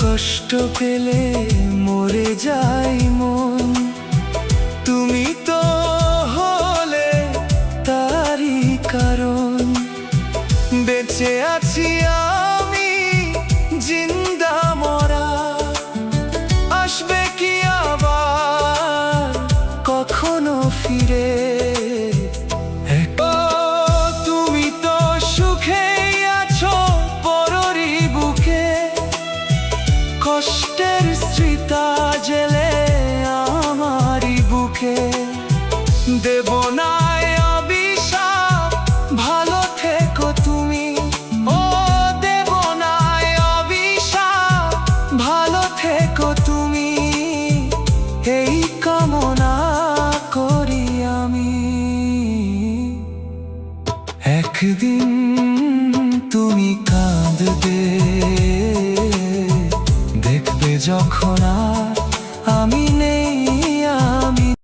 কষ্ট পেলে মরে যায় মন, তুমি তো হলে তারই কারণ। বেঁচে আছি আমি জিন্দা মরা, আসবে কি আবার কখনো ফিরে? তুমি তো সুখে আছো পররি বুকে, কষ্টের স্মৃতা জেলে আমারই বুকে। দেব না অভিশাপ, ভালো থেকো তুমি। ও দেব না অভিশাপ, ভালো থেকো তুমি। এই কামনা করি আমি। একদিন তুমি কাঁদবে, দেখবে যখন